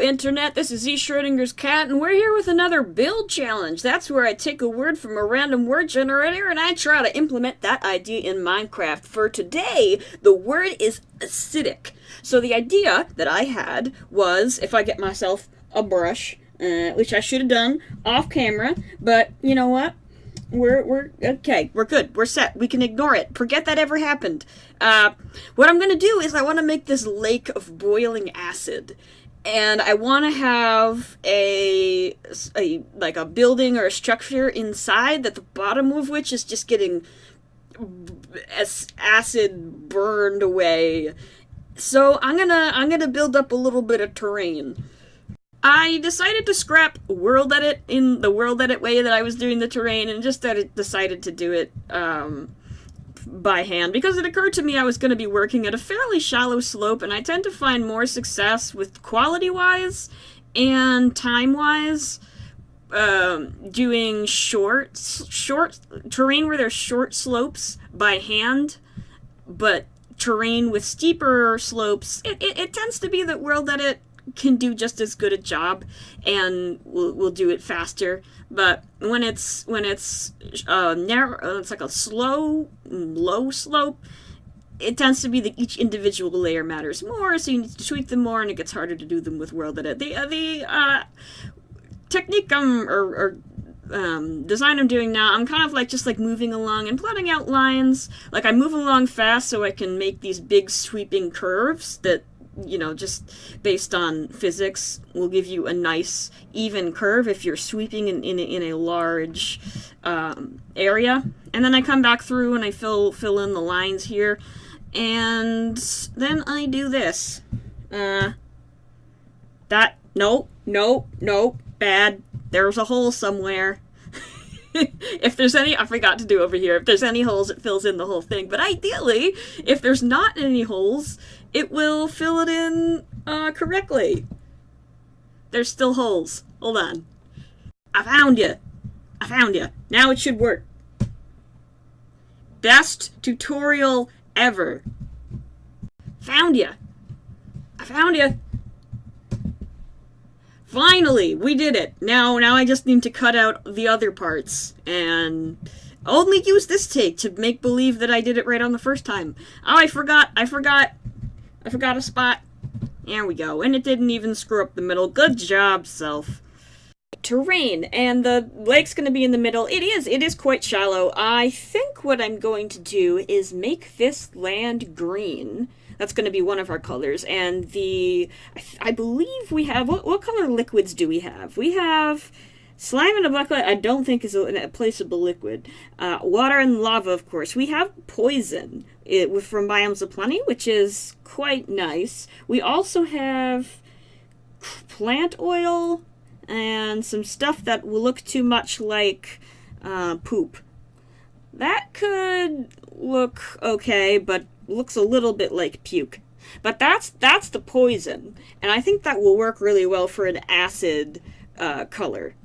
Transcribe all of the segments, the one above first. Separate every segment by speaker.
Speaker 1: Internet, this is E. Schrodinger's cat, and we're here with another build challenge. That's where I take a word from a random word generator and I try to implement that idea in Minecraft. For today, the word is acidic. So the idea that I had was, if I get myself a brush, which I should have done off camera, but you know what? We're okay. We're good. We're set. We can ignore it. Forget that ever happened. What I'm gonna do is I want to make this lake of boiling acid, and I want to have a building or a structure inside that the bottom of which is just getting acid burned away. So I'm gonna build up a little bit of terrain. I decided to scrap world edit in the world edit way that I was doing the terrain and just decided to do it by hand, because it occurred to me I was going to be working at a fairly shallow slope, and I tend to find more success with quality-wise and time-wise doing short terrain where there's short slopes by hand, but terrain with steeper slopes, it tends to be that world edit can do just as good a job and will do it faster. But when it's narrow, it's like a low slope, it tends to be that each individual layer matters more, so you need to tweak them more, and it gets harder to do them with world edit. The technique design I'm doing now, I'm kind of just moving along and plotting out lines. Like, I move along fast so I can make these big sweeping curves that, you know, just based on physics, will give you a nice even curve if you're sweeping in a large area. And then I come back through and I fill in the lines here, and then I do this. Nope, bad. There's a hole somewhere. If there's any, I forgot to do over here, if there's any holes, it fills in the whole thing. But ideally, if there's not any holes, it will fill it in correctly. There's still holes. Hold on. I found you. Now it should work. Best tutorial ever. Found you. I found you. Finally, we did it. Now I just need to cut out the other parts and only use this take to make believe that I did it right on the first time. Oh, I forgot a spot. There we go. And it didn't even screw up the middle. Good job, self. Terrain, and the lake's going to be in the middle. It is quite shallow. I think what I'm going to do is make this land green. That's going to be one of our colors. And I believe we have, what color liquids do we have? We have slime in a bucket, I don't think is a placeable liquid. Water and lava, of course. We have poison from Biomes of Plenty, which is quite nice. We also have plant oil and some stuff that will look too much like poop. That could look okay, but looks a little bit like puke. But that's the poison, and I think that will work really well for an acid color.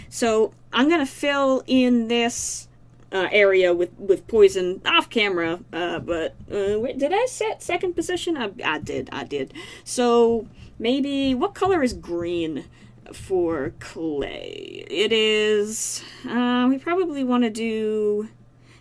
Speaker 1: So I'm gonna fill in this area with poison off camera, but wait, did I set second position? I did. So maybe, what color is green for clay? It is, we probably want to do,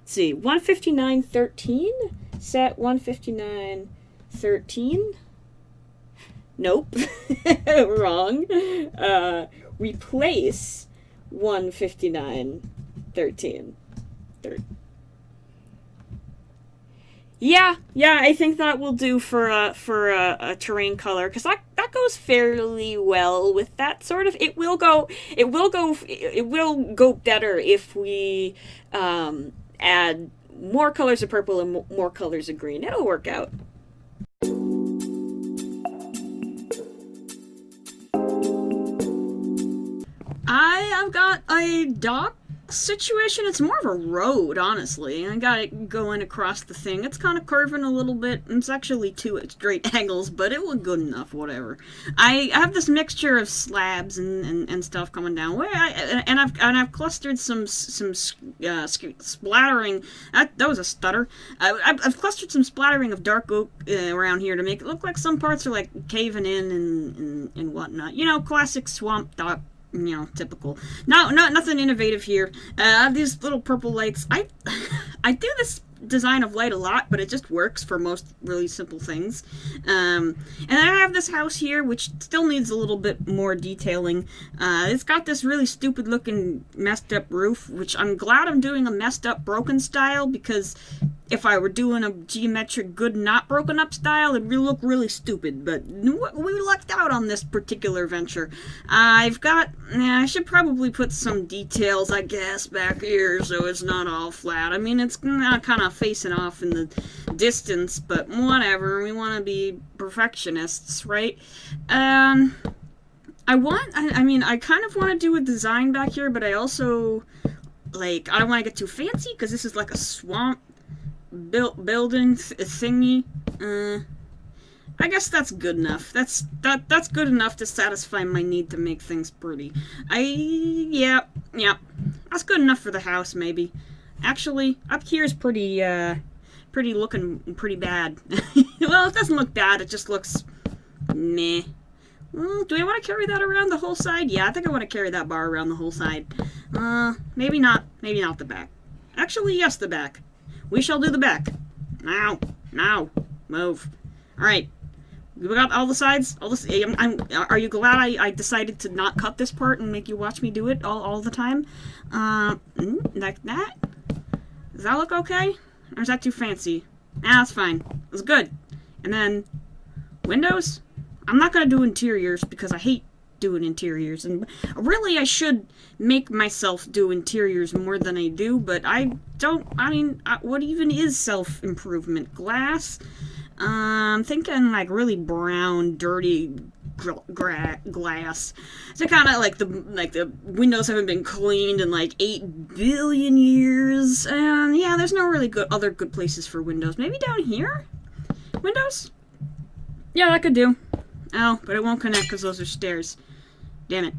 Speaker 1: let's see, 159.13? Set 159.13? Nope. Wrong. Replace 159.13. Yeah, I think that will do for a terrain color, because that goes fairly well with that sort of. It will go better if we add more colors of purple and more colors of green. It'll work out. I have got a dock situation. It's more of a road, honestly. I got it going across the thing. It's kind of curving a little bit. It's actually two at straight angles, but it was good enough, whatever. I have this mixture of slabs and stuff coming down. I've clustered some splattering. That was a stutter. I've clustered some splattering of dark oak around here to make it look like some parts are like caving in and whatnot. You know, classic swamp dot. You know, typical. No, nothing innovative here. These little purple lights. I do this design of light a lot, but it just works for most really simple things. And I have this house here, which still needs a little bit more detailing. It's got this really stupid looking messed up roof, which I'm glad I'm doing a messed up broken style, because if I were doing a geometric good not broken up style, it'd look really stupid, but we lucked out on this particular venture. I should probably put some details, I guess, back here so it's not all flat. I mean, it's not kind of facing off in the distance, but whatever, we want to be perfectionists, right? I kind of want to do a design back here, but I also, like, I don't want to get too fancy, because this is like a swamp building thingy. I guess that's good enough. That's good enough to satisfy my need to make things pretty. Yeah, that's good enough for the house, maybe. Actually, up here is pretty looking pretty bad. Well, it doesn't look bad, it just looks meh. Do I want to carry that around the whole side? Yeah, I think I want to carry that bar around the whole side. Maybe not the back. Actually, yes, the back. We shall do the back. Now, move. Alright. We got all the sides? Are you glad I decided to not cut this part and make you watch me do it all the time? Like that? Does that look okay? Or is that too fancy? Nah, that's fine. It's good. And then, windows? I'm not gonna do interiors because I hate doing interiors, and really I should make myself do interiors more than I do, but I don't. I mean, what even is self-improvement? Glass? I'm thinking like really brown, dirty glass. So kind of like the windows haven't been cleaned in like 8 billion years, and yeah, there's no really other good places for windows. Maybe down here? Windows? Yeah, that could do. Oh, but it won't connect because those are stairs. Damn it.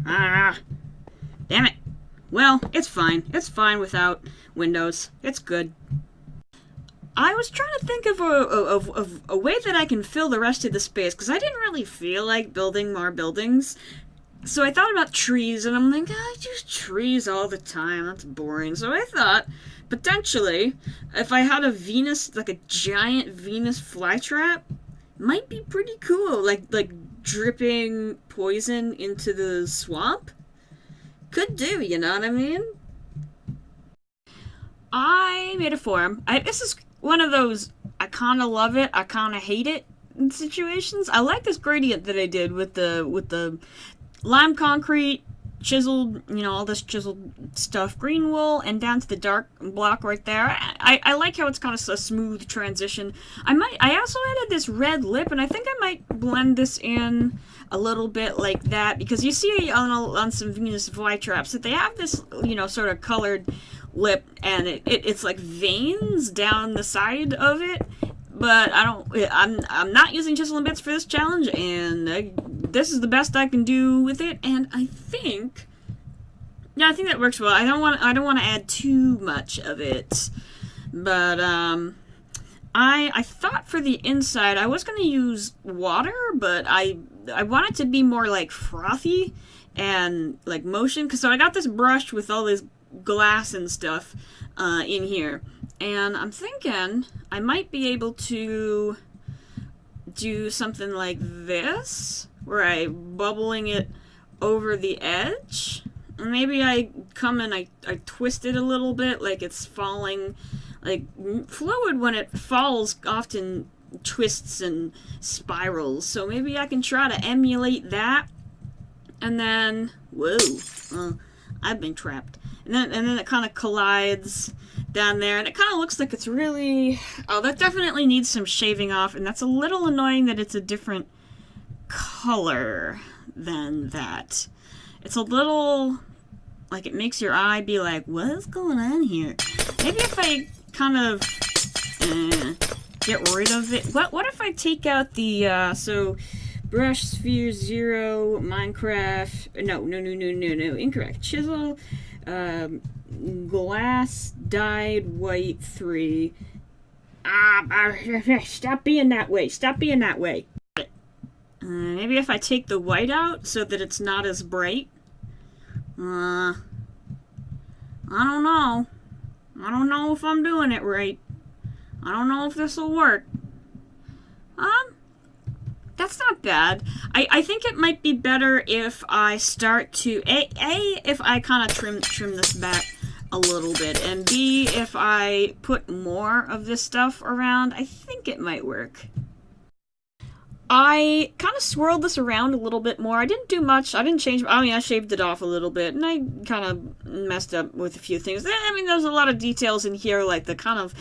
Speaker 1: Damn it. Well, it's fine. It's fine without windows. It's good. I was trying to think of a way that I can fill the rest of the space, because I didn't really feel like building more buildings. So I thought about trees, and I'm like, I use trees all the time. That's boring. So I thought, potentially, if I had a Venus, like a giant Venus flytrap, might be pretty cool. Like dripping poison into the swamp? Could do, you know what I mean? I made a form. This is one of those I kind of love it, I kind of hate it situations. I like this gradient that I did with the lime concrete, chiseled, you know, all this chiseled stuff, green wool, and down to the dark block right there. I like how it's kind of a smooth transition. I also added this red lip, and I think I might blend this in a little bit like that, because you see on some Venus flytraps that they have this, you know, sort of colored lip, and it's like veins down the side of it. But I'm not using chisel and bits for this challenge, and this is the best I can do with it. And I think that works well. I don't want to add too much of it, but I thought for the inside I was going to use water, but I want it to be more like frothy and like motion. So I got this brush with all this glass and stuff in here. And I'm thinking I might be able to do something like this, where I'm bubbling it over the edge. And maybe I come and I twist it a little bit, like it's falling. Like, fluid when it falls often twists and spirals. So maybe I can try to emulate that. And then, whoa, I've been trapped. And then it kind of collides down there, and it kind of looks like it's really... Oh, that definitely needs some shaving off, and that's a little annoying that it's a different color than that. It's a little like, it makes your eye be like, what's going on here? Maybe if I kind of get rid of it. What if I take out the, so, brush, sphere, 0, Minecraft, no, incorrect. Chisel, glass, dyed, white, 3. Stop being that way. Stop being that way. Maybe if I take the white out so that it's not as bright. I don't know. I don't know if I'm doing it right. I don't know if this will work. That's not bad. I think it might be better if I start to if I kind of trim this back a little bit, and B, if I put more of this stuff around. I think it might work. I kind of swirled this around a little bit more. I didn't do much. I didn't change. I mean, I shaved it off a little bit, and I kind of messed up with a few things. I mean, there's a lot of details in here, like the kind of...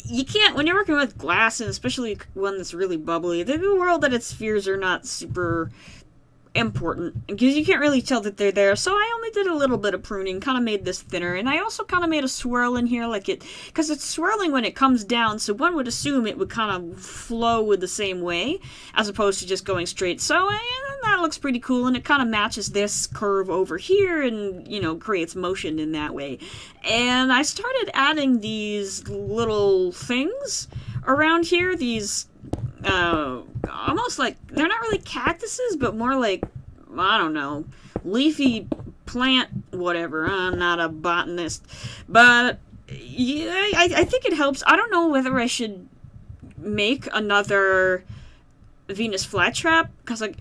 Speaker 1: You can't, when you're working with glass, and especially one that's really bubbly, the world that its spheres are not super important, because you can't really tell that they're there, so I only did a little bit of pruning, kind of made this thinner, and I also kind of made a swirl in here, like it, because it's swirling when it comes down, so one would assume it would kind of flow with the same way, as opposed to just going straight, so that looks pretty cool, and it kind of matches this curve over here, and, you know, creates motion in that way. And I started adding these little things around here, these almost like, they're not really cactuses, but more like, I don't know, leafy plant, whatever. I'm not a botanist, but yeah, I think it helps. I don't know whether I should make another Venus flytrap, because I'm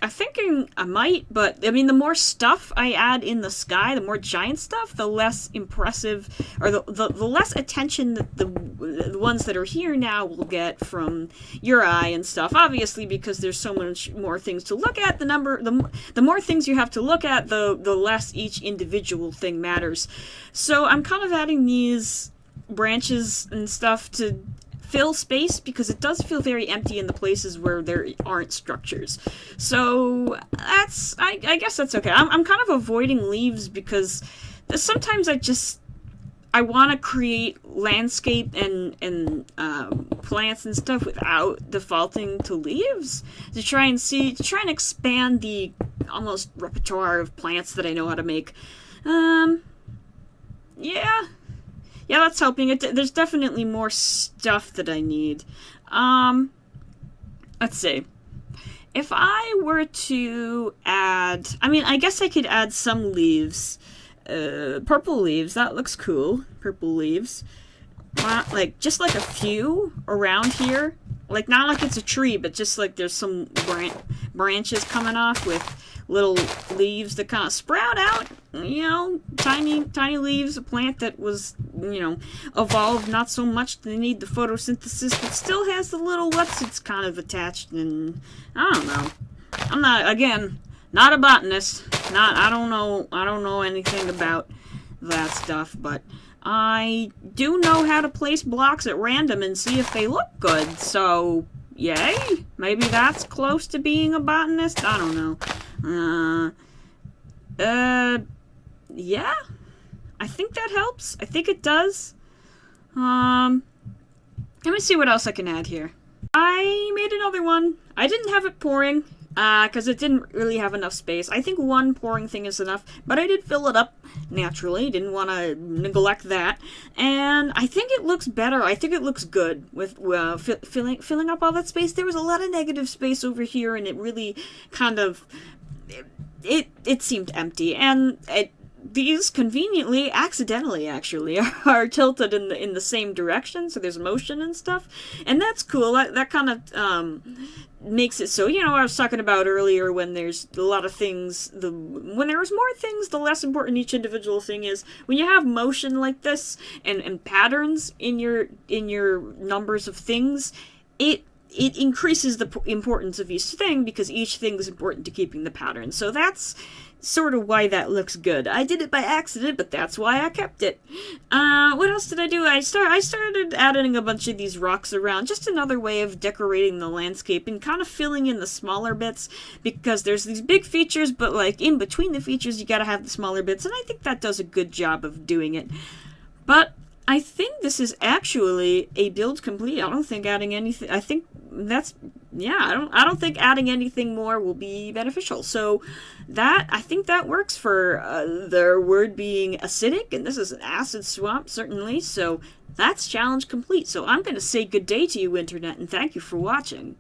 Speaker 1: thinking I might, but I mean, the more stuff I add in the sky, the more giant stuff, the less impressive, or the less attention that the ones that are here now will get from your eye and stuff. Obviously, because there's so much more things to look at, the more things you have to look at, the less each individual thing matters. So I'm kind of adding these branches and stuff to fill space, because it does feel very empty in the places where there aren't structures. So that's, I guess that's okay. I'm kind of avoiding leaves, because sometimes I want to create landscape and plants and stuff without defaulting to leaves, to try and expand the almost repertoire of plants that I know how to make. Yeah, that's helping. There's definitely more stuff that I need. Let's see. If I were to add... I mean, I guess I could add some leaves. Purple leaves, that looks cool. Purple leaves. Like, just like a few around here. Like, not like it's a tree, but just like there's some branches coming off with little leaves that kind of sprout out, you know, tiny leaves, a plant that was, you know, evolved not so much to need the photosynthesis, but still has the little what's it's kind of attached, and I don't know. I'm not, again, not a botanist, I don't know anything about that stuff, but I do know how to place blocks at random and see if they look good, so yay, maybe that's close to being a botanist, I don't know. Yeah, I think that helps. I think it does. Let me see what else I can add here. I made another one. I didn't have it pouring, because it didn't really have enough space. I think one pouring thing is enough, but I did fill it up naturally. Didn't want to neglect that. And I think it looks better. I think it looks good with filling up all that space. There was a lot of negative space over here, and it really kind of... It seemed empty, and these conveniently, accidentally actually, are tilted in the same direction, so there's motion and stuff, and that's cool. That kind of makes it so, you know, I was talking about earlier, when there's a lot of things, when there's more things, the less important each individual thing is. When you have motion like this, and patterns in your numbers of things, it it increases the importance of each thing because each thing is important to keeping the pattern. So that's sort of why that looks good. I did it by accident, but that's why I kept it. What else did I do? I started adding a bunch of these rocks around. Just another way of decorating the landscape and kind of filling in the smaller bits, because there's these big features, but like in between the features you gotta have the smaller bits, and I think that does a good job of doing it. But I think this is actually a build complete. I don't think adding anything, I think that's, yeah, I don't think adding anything more will be beneficial. So that, I think that works for the word being acidic, and this is an acid swamp, certainly. So that's challenge complete. So I'm going to say good day to you, Internet, and thank you for watching.